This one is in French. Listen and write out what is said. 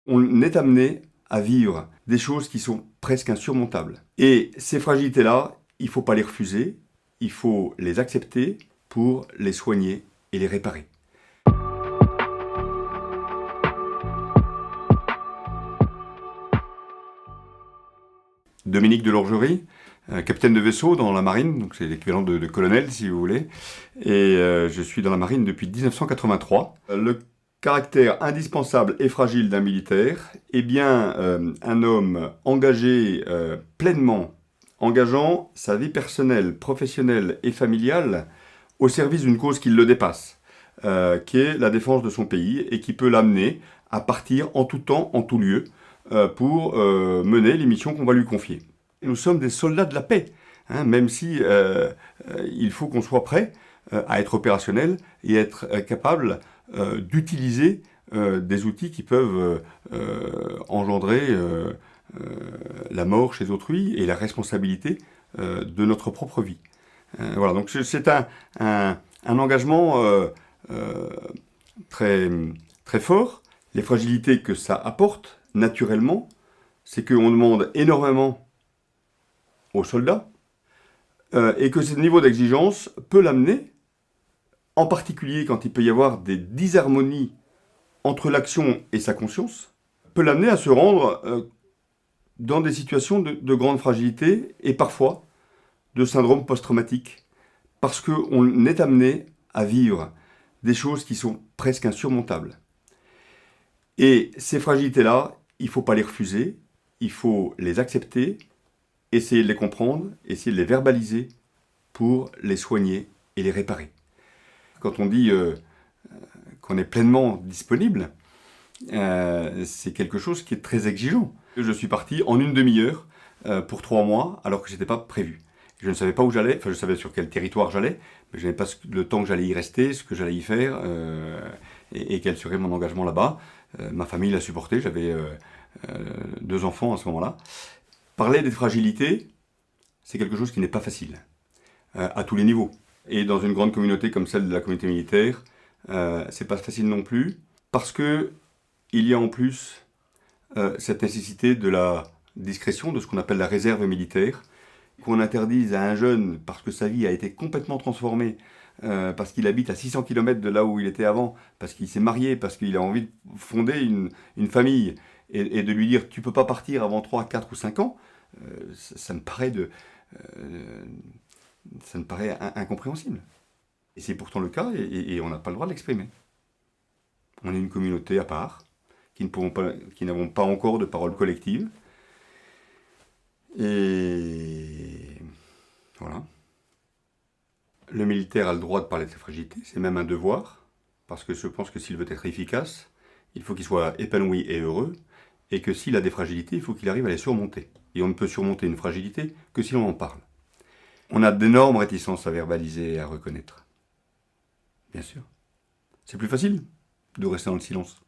On est amené à vivre des choses qui sont presque insurmontables. Et ces fragilités-là, il ne faut pas les refuser, il faut les accepter pour les soigner et les réparer. Dominique Delorgerie, capitaine de vaisseau dans la marine, donc c'est l'équivalent de colonel si vous voulez, et je suis dans la marine depuis 1983. Le caractère indispensable et fragile d'un militaire, eh bien un homme engagé pleinement, engageant sa vie personnelle, professionnelle et familiale au service d'une cause qui le dépasse, qui est la défense de son pays et qui peut l'amener à partir en tout temps, en tout lieu, pour mener les missions qu'on va lui confier. Et nous sommes des soldats de la paix, hein, même si il faut qu'on soit prêt à être opérationnel et être capable d'utiliser des outils qui peuvent engendrer la mort chez autrui et la responsabilité de notre propre vie. Voilà, donc c'est un engagement très, très fort. Les fragilités que ça apporte, naturellement, c'est qu'on demande énormément aux soldats et que ce niveau d'exigence peut l'amener, en particulier quand il peut y avoir des disharmonies entre l'action et sa conscience, peut l'amener à se rendre dans des situations de grande fragilité et parfois de syndrome post-traumatique, parce qu'on est amené à vivre des choses qui sont presque insurmontables. Et ces fragilités-là, il ne faut pas les refuser, il faut les accepter, essayer de les comprendre, essayer de les verbaliser pour les soigner et les réparer. Quand on dit qu'on est pleinement disponible, c'est quelque chose qui est très exigeant. Je suis parti en une demi-heure pour 3 mois alors que ce n'était pas prévu. Je ne savais pas où j'allais, enfin je savais sur quel territoire j'allais, mais je n'avais pas le temps que j'allais y rester, ce que j'allais y faire et quel serait mon engagement là-bas. Ma famille l'a supporté, j'avais 2 enfants à ce moment-là. Parler des fragilités, c'est quelque chose qui n'est pas facile, à tous les niveaux. Et dans une grande communauté comme celle de la communauté militaire, c'est pas facile non plus, parce que il y a en plus cette nécessité de la discrétion, de ce qu'on appelle la réserve militaire, qu'on interdise à un jeune parce que sa vie a été complètement transformée, parce qu'il habite à 600 km de là où il était avant, parce qu'il s'est marié, parce qu'il a envie de fonder une famille, et de lui dire tu peux pas partir avant 3, 4 ou 5 ans, ça me paraît incompréhensible. Et c'est pourtant le cas, et on n'a pas le droit de l'exprimer. On est une communauté à part, qui n'avons pas encore de parole collective. Et voilà. Le militaire a le droit de parler de ses fragilités, c'est même un devoir, parce que je pense que s'il veut être efficace, il faut qu'il soit épanoui et heureux, et que s'il a des fragilités, il faut qu'il arrive à les surmonter. Et on ne peut surmonter une fragilité que si on en parle. On a d'énormes réticences à verbaliser et à reconnaître. Bien sûr. C'est plus facile de rester dans le silence.